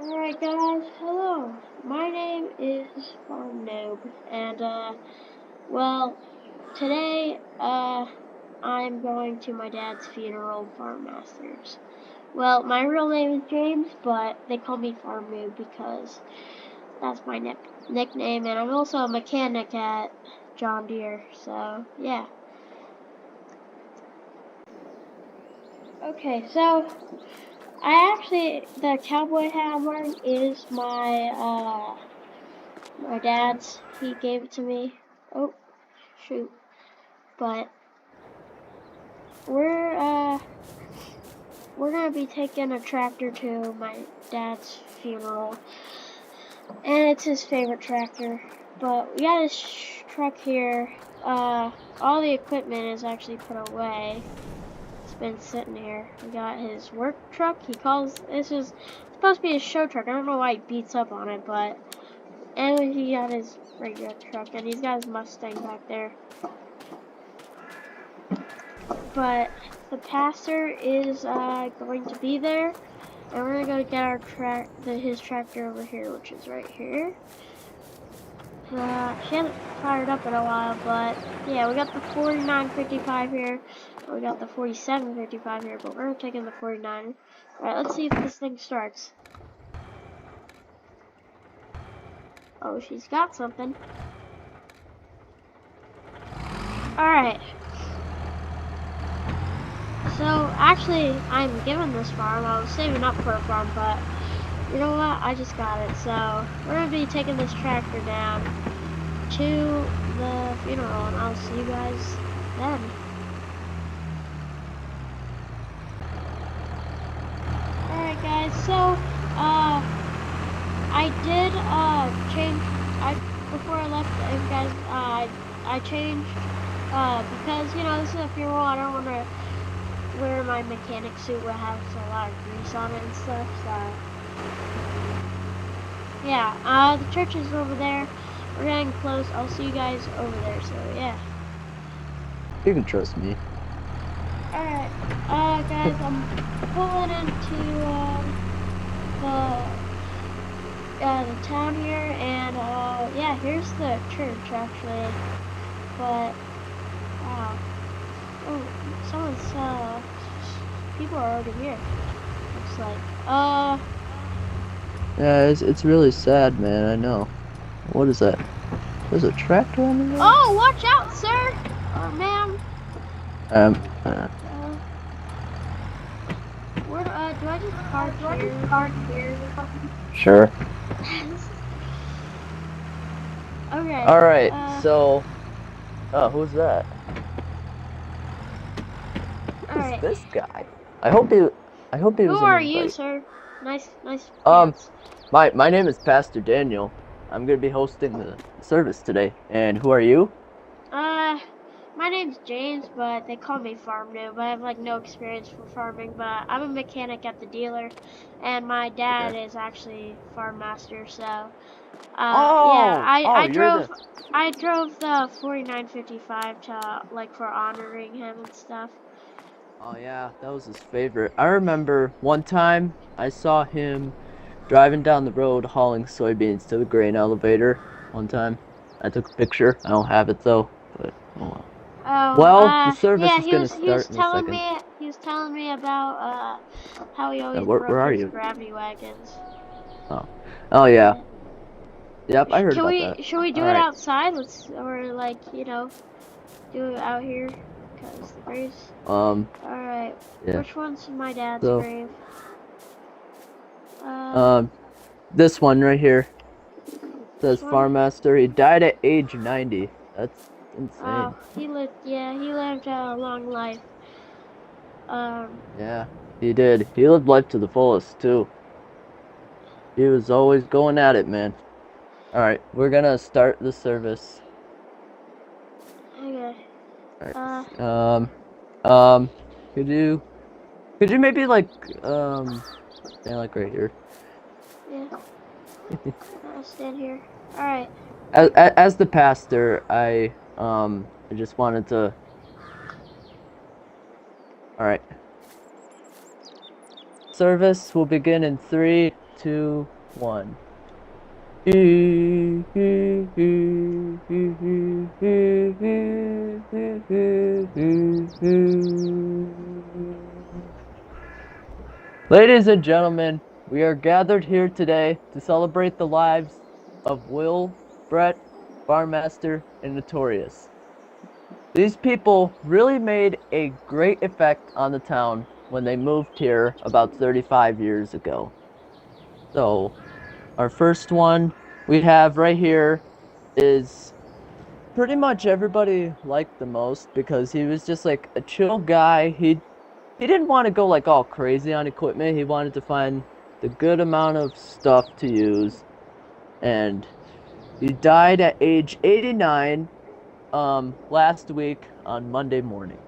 Alright guys, hello. My name is Farm Noob, and well, today I'm going to my dad's funeral, Farm Masters. Well, my real name is James, but they call me Farm Noob because that's my nickname, and I'm also a mechanic at John Deere, so yeah. Okay, so the cowboy hat I'm wearing is my dad's. He gave it to me. Oh, shoot. But we're uh we're gonna be taking a tractor to my dad's funeral, and it's his favorite tractor. But we got his truck here. All the equipment is actually put away. It's been sitting here. We got his work truck. He calls this is supposed to be his show truck. I don't know why he beats up on it, but and he got his regular truck, and he's got his Mustang back there. But the pastor is going to be there, and we're gonna go get our his tractor over here, which is right here. She hasn't fired up in a while, but yeah, we got the 4955 here. We got the 4755 here, but we're taking the 49. All right, let's see if this thing starts. Oh, she's got something. All right. So actually, I'm given this farm. I was saving up for a farm, but you know what? I just got it. So we're gonna be taking this tractor down to the funeral, and I'll see you guys then. Alright guys, so I did change before I left you guys, I changed because you know this is a funeral. I don't want to wear my mechanic suit that has a lot of grease on it and stuff, so yeah, the church is over there. We're getting close. I'll see you guys over there, so yeah. You can trust me. Alright, guys, I'm pulling into the town here, and yeah, here's the church actually. But wow, oh, people are already here. Looks like. Yeah, it's really sad, man. I know. What is that? There's a tractor on the road? Oh, watch out, sir or ma'am. Where do I just park here? Sure. Okay. All right. So, who's that? Alright. Who's this guy? I hope he was. Who are you, sir? Nice. My name is Pastor Daniel. I'm gonna be hosting the service today. And who are you? My name's James, but they call me Farm Noob. I have like no experience for farming, but I'm a mechanic at the dealer, and my dad is actually farm master. So, yeah, I drove the 4955 to like for honoring him and stuff. Oh yeah, that was his favorite. I remember one time I saw him driving down the road hauling soybeans to the grain elevator. One time, I took a picture. I don't have it though, but oh well. Well, the service is gonna start in a second. He was telling me about how he always Where broke are his you? gravity wagons. Oh yeah. Yep, I heard about that. Should we do it outside? Or like, you know, do it out here? Because the graves. Alright. Yeah. Which one's my dad's grave? This one right here. Says Farm Master. He died at age 90. That's insane. Oh, he lived a long life. Yeah, he did. He lived life to the fullest too. He was always going at it, man. Alright, we're gonna start the service. Okay. Alright. Could you maybe like stand like right here? Yeah. I'll stand here. Alright. As the pastor, I just wanted to. Alright. service will begin in 3, 2, 1. Ladies and gentlemen, we are gathered here today to celebrate the lives of Will, Brett, Barmaster, and Notorious. These people really made a great effect on the town when they moved here about 35 years ago. So, our first one we have right here is pretty much everybody liked the most because he was just like a chill guy. He didn't want to go like all crazy on equipment. He wanted to find the good amount of stuff to use. And he died at age 89 last week on Monday morning.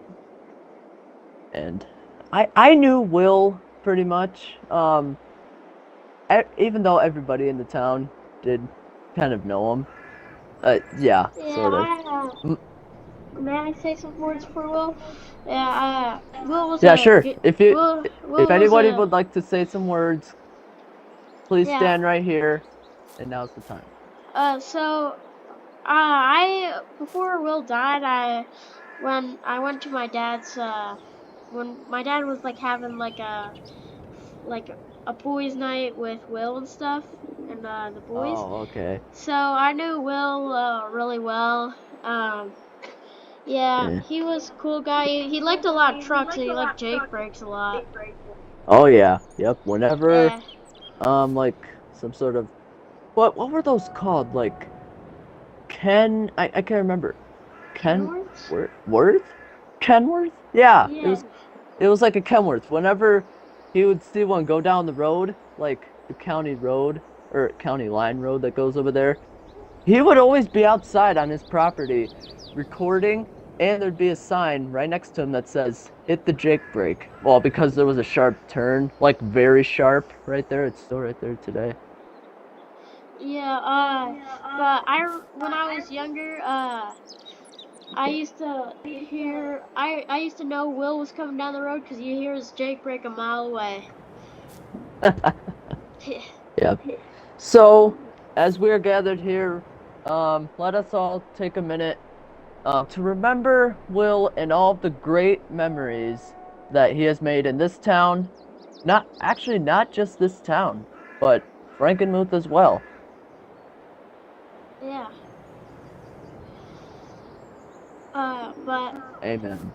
And I knew Will pretty much. Even though everybody in the town did kind of know him. Yeah, sort of. May I say some words for Will? Yeah, Will was Yeah, a sure. good, If anybody would like to say some words, please Yeah. stand right here, and now's the time. Before Will died, when I went to my dad's, when my dad was like having like a boys' night with Will and stuff, and the boys. Oh, okay. So I knew Will really well. Yeah, he was a cool guy. He liked a lot of trucks, and he liked Jake brakes a lot. Oh yeah, yep. Whenever, Yeah. like some sort of, what were those called? Like, I can't remember. Worth? Kenworth? Yeah, it was like a Kenworth. Whenever he would see one go down the road, like the county road or county line road that goes over there, he would always be outside on his property recording, and there'd be a sign right next to him that says, "Hit the Jake brake." Well, because there was a sharp turn, like very sharp right there. It's still right there today. Yeah, but when I was younger, I used to know Will was coming down the road because you hear his Jake brake a mile away. Yep. So, as we're gathered here, let us all take a minute to remember Will and all of the great memories that he has made in this town. Not just this town, but Frankenmuth as well. Yeah. But. Amen.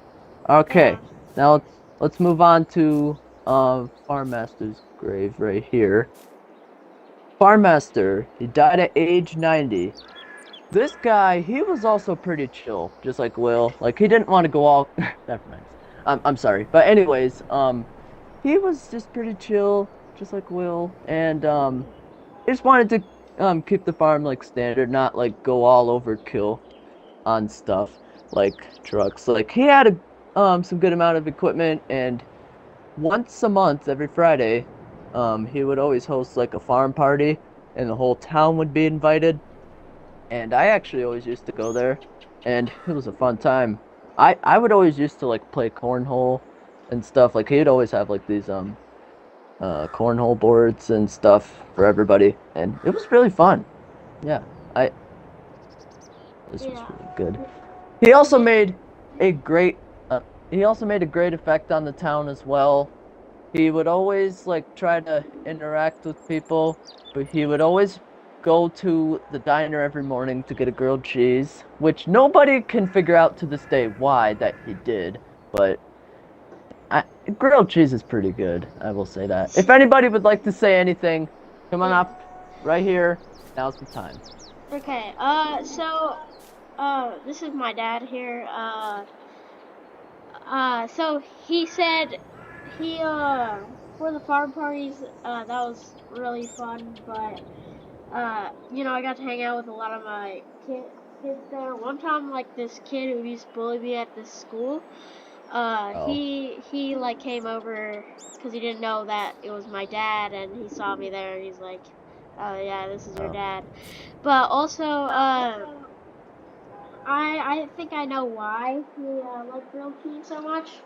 Okay, now let's move on to Farmmaster's grave right here. Farmmaster, he died at age 90. This guy, he was also pretty chill, just like Will. Like, he didn't want to go all... Never mind. I'm sorry. But anyways, he was just pretty chill, just like Will. And, he just wanted to, keep the farm, like, standard, not, like, go all overkill on stuff, like trucks. Like, he had some good amount of equipment, and once a month, every Friday, he would always host, like, a farm party, and the whole town would be invited. And I actually always used to go there, and it was a fun time. I would always used to like play cornhole and stuff. Like he'd always have like these cornhole boards and stuff for everybody, and it was really fun. Yeah, this was really good. He also made a great effect on the town as well. He would always like try to interact with people, but he would always go to the diner every morning to get a grilled cheese, which nobody can figure out to this day why that he did, but grilled cheese is pretty good, I will say that. If anybody would like to say anything, come on up right here. Now's the time. Okay, this is my dad here. So he said for the farm parties, that was really fun, but I got to hang out with a lot of my kids there. One time, like, this kid who used to bully me at this school, he like came over because he didn't know that it was my dad, and he saw me there, and he's like, "Oh yeah, this is your dad." But also, I think I know why he liked grilled cheese so much.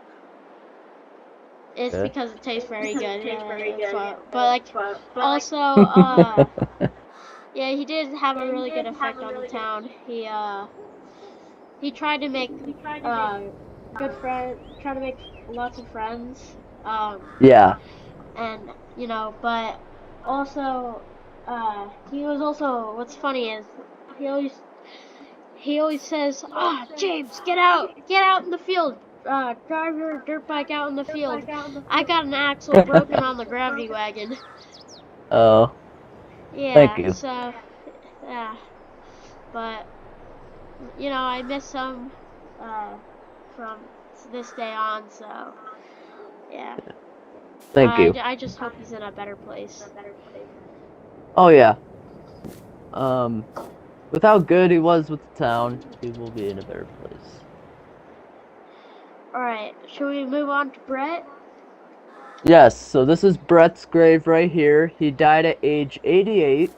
It's Yeah. because it tastes very good. But like, also, yeah, he did have a really good effect on the town. He tried to make uh try to make lots of friends. Yeah. And but also, he was also. What's funny is he always he always says, "Ah, James, get out in the field. Drive your dirt bike out in the field. I got an axle broken on the gravity wagon." Oh, thank Yeah, you. so yeah, but I miss him uh, from this day on. So yeah, Thank you. I just hope he's in a better place. Oh yeah. Um, with how good he was with the town, he will be in a better place. All right, should we move on to Brett? Yes, so this is Brett's grave right here. He died at age 88.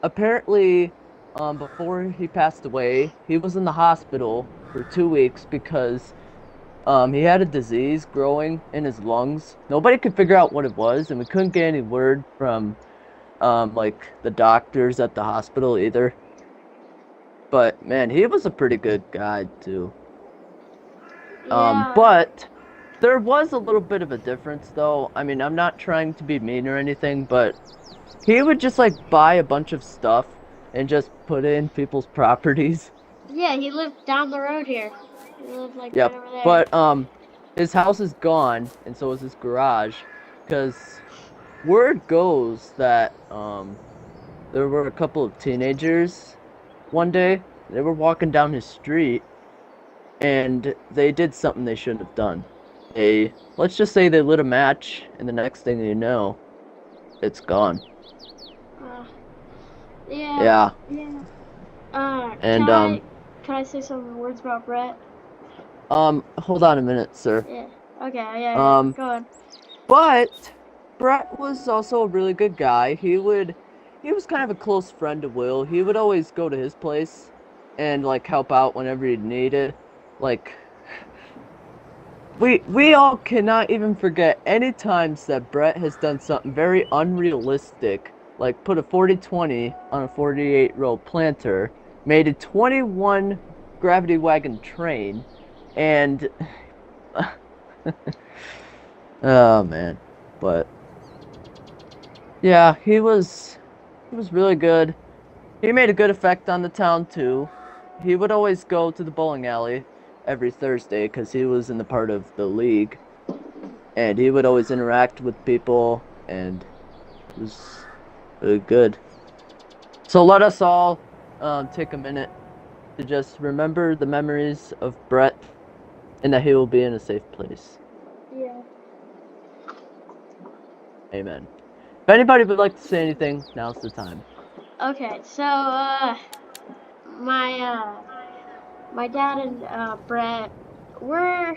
Apparently, before he passed away, he was in the hospital for 2 weeks because he had a disease growing in his lungs. Nobody could figure out what it was, and we couldn't get any word from like the doctors at the hospital either. But man, he was a pretty good guy too. Yeah. But there was a little bit of a difference though. I mean, I'm not trying to be mean or anything, but he would just like buy a bunch of stuff and just put it in people's properties. Yeah, he lived down the road here. He lived like right Yep. over there. But his house is gone and so is his garage because word goes that there were a couple of teenagers one day. They were walking down his street and they did something they shouldn't have done. Let's just say they lit a match, and the next thing you know, it's gone. Yeah. Yeah. Can And can I say some words about Brett? hold on a minute, sir. Yeah. Okay. Yeah. Go on. But Brett was also a really good guy. He was kind of a close friend to Will. He would always go to his place and like help out whenever he needed. Like we all cannot even forget any times that Brett has done something very unrealistic, like put a 40-20 on a 48-row planter, made a 21 gravity wagon train, and oh man, but yeah, he was really good. He made a good effect on the town too. He would always go to the bowling alley every Thursday because he was in the part of the league, and he would always interact with people, and it was really good. So let us all take a minute to just remember the memories of Brett, and that he will be in a safe place. Yeah. Amen. If anybody would like to say anything, now's the time. Okay. So my dad and Brett were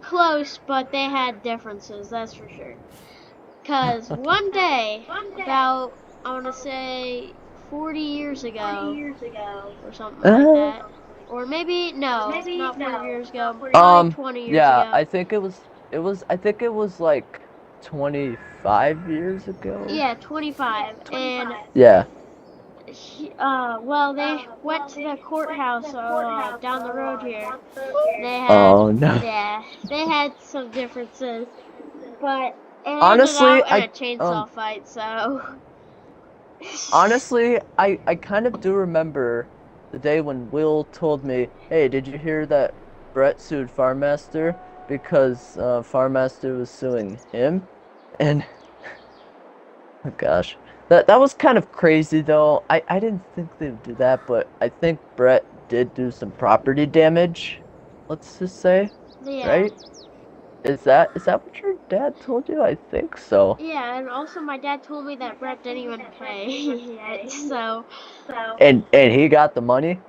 close, but they had differences. That's for sure. Cause one day, about I want to say 40 years ago, or something like that, or maybe no, not 40 years ago, probably 20 years yeah, ago. I think it was like 25 years ago. Yeah, 25. And Yeah. well, they went to the courthouse down the road here. They had, Oh no. yeah, they had some differences, but it Honestly, ended out in a chainsaw fight. So honestly, I kind of do remember the day when Will told me, "Hey, did you hear that Brett sued Farmaster because Farmaster was suing him?" And oh gosh, that was kind of crazy though. I didn't think they would do that, but I think Brett did do some property damage. Let's just say, yeah. right? Is that what your dad told you? I think so. Yeah, and also my dad told me that Brett didn't even pay yet. So. And he got the money.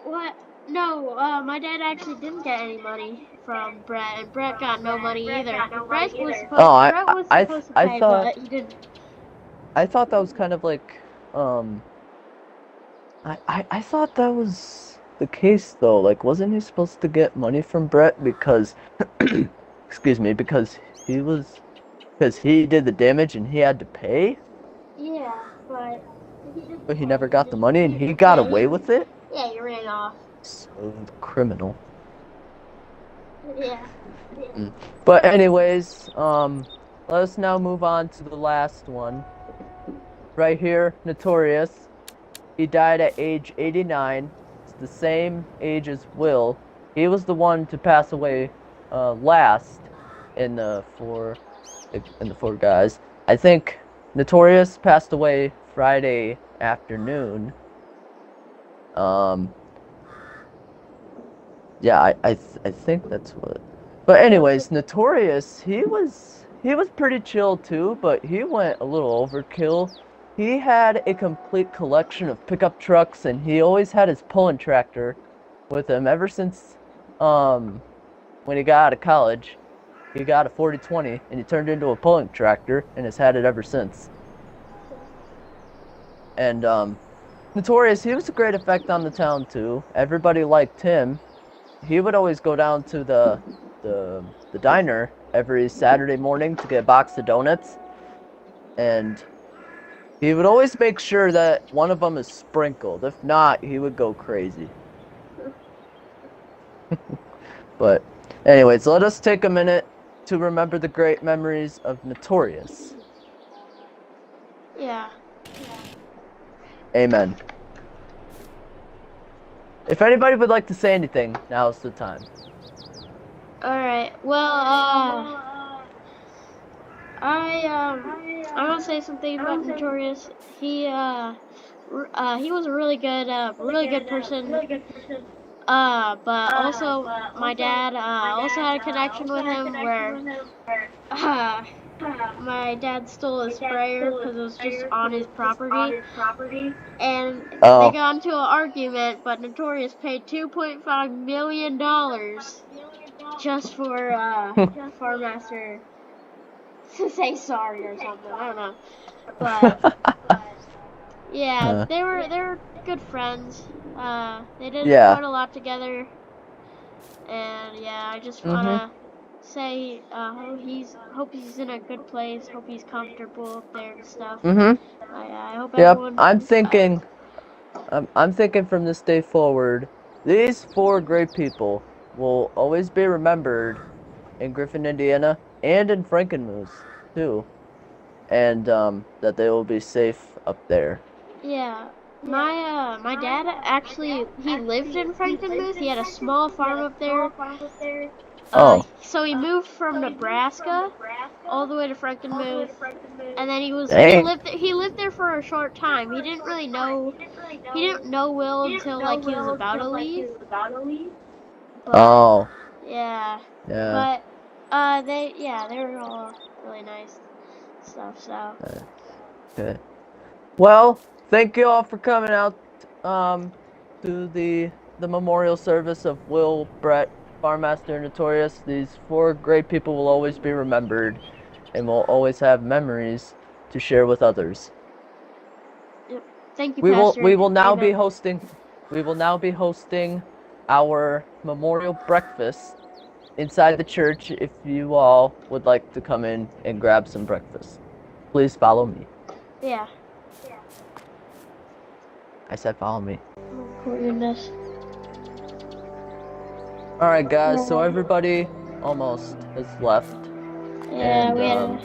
What? No, my dad actually didn't get any money from Brett, and Brett got no money either. Brett was supposed to pay, but he didn't. I thought that was kind of like, I thought that was the case though. Like, wasn't he supposed to get money from Brett because, excuse me, because he was, because he did the damage and he had to pay, Yeah, but but he never got the money and he got away with it? Yeah, he ran off. So criminal. Yeah. But anyways, let us now move on to the last one. Right here, Notorious. He died at age 89. It's the same age as Will. He was the one to pass away last in the four guys. I think Notorious passed away Friday afternoon. Yeah, I think that's what. But anyways, Notorious, he was pretty chill too, but he went a little overkill. He had a complete collection of pickup trucks, and he always had his pulling tractor with him ever since when he got out of college. He got a 4020 and he turned into a pulling tractor and has had it ever since. And Notorious, he was a great effect on the town too. Everybody liked him. He would always go down to the diner every Saturday morning to get a box of donuts, and he would always make sure that one of them is sprinkled. If not, he would go crazy. But anyways, let us take a minute to remember the great memories of Notorious. Yeah. Amen. If anybody would like to say anything, now's the time. Alright, well, I want to say something about Notorious. He was a really good person. But also, my dad, also had a connection with him where, my dad stole his sprayer because it was just on his property. And they got into an argument, but Notorious paid $2.5 million just for Farm Master to say sorry or something. I don't know, but yeah, they were good friends. They did quite a lot together, and yeah, I just wanna say hope he's in a good place. Hope he's comfortable up there and stuff. I hope everyone. I'm thinking from this day forward, these four great people will always be remembered in Griffin, Indiana, and in Frankenmuth too, and that they will be safe up there. Yeah, my dad actually he lived in Frankenmuth. He had a small farm up there. So he moved from Nebraska all the way to Frankenmuth, and then he lived there for a short time. He didn't know Will until like he was about to leave. But, yeah. But they were all really nice stuff. So. Okay. Well, thank you all for coming out to the memorial service of Will, Brett, Farm Master, Notorious. These four great people will always be remembered, and will always have memories to share with others. Yep. Thank you, Pastor. We will now be hosting our memorial breakfast inside the church. If you all would like to come in and grab some breakfast, please follow me. Yeah. I said follow me. Oh, goodness. Alright guys, so everybody almost has left. Yeah, and,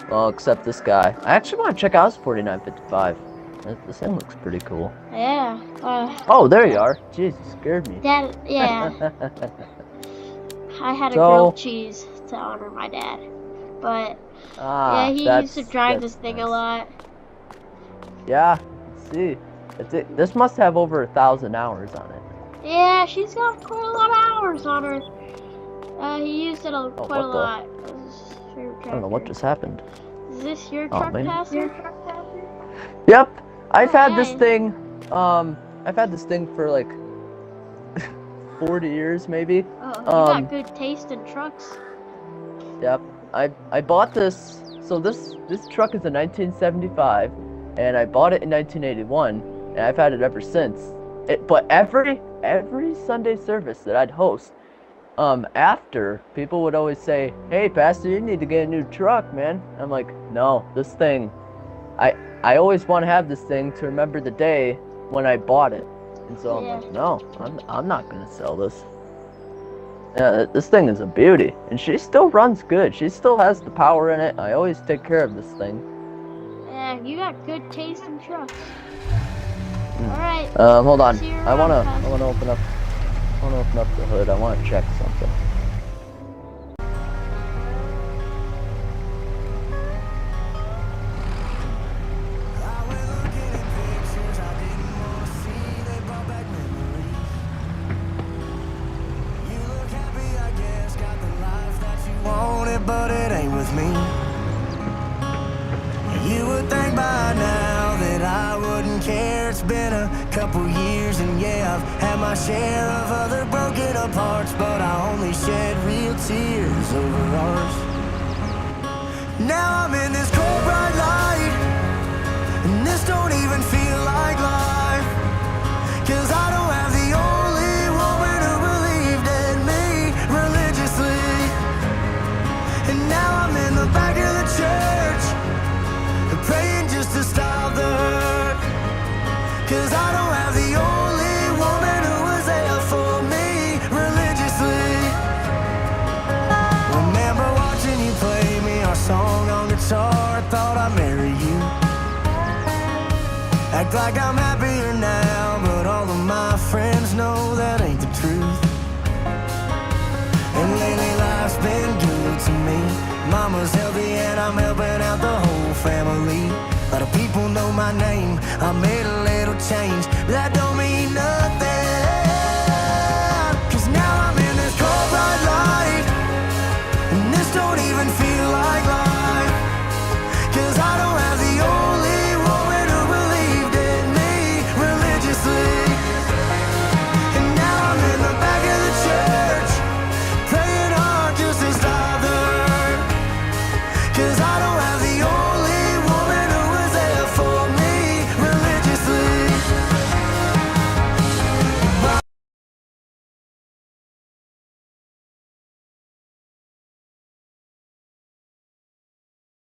well, except this guy. I actually want to check out his 4955. This thing looks pretty cool. Yeah. Oh, there you are. Jeez, you scared me. Dad, yeah. I had a grilled cheese to honor my dad. But, yeah, he used to drive this thing a lot. Yeah, let's see. This must have over 1,000 hours on it. Yeah, she's got quite a lot of hours on her. He used it quite a lot. I don't know what just happened. Is this your truck, Pastor? Yep. I've had this thing. I've had this thing for like 40 years, maybe. Oh, you got good taste in trucks. Yep. I bought this. So this truck is a 1975, and I bought it in 1981, and I've had it ever since. But every Sunday service that I'd host, after, people would always say, "Hey, Pastor, you need to get a new truck, man." I'm like, "No, this thing, I always want to have this thing to remember the day when I bought it." And so I'm Yeah. like, "No, I'm not gonna sell this." Yeah, this thing is a beauty, and she still runs good. She still has the power in it. I always take care of this thing. Yeah, you got good taste in trucks. Alright. Hold on. See you I wanna around, open up the hood. I wanna check something. But it ain't with me. You would think by now that I wouldn't care. It's been a couple years, and yeah, I've had my share of other broken up hearts, but I only shed real tears over ours. Now I'm in this cold bright light, and this don't even feel like life, 'cause I don't have the only woman who believed in me religiously. And now I'm in the back of the church, praying just to stop the hurt, 'cause I don't have the only woman who was there for me religiously. Remember watching you play me our song on guitar, I thought I'd marry you. Act like I'm happier now, but all of my friends know that ain't the truth. And lately life's been good to me. Mama's healthy and I'm helping out the whole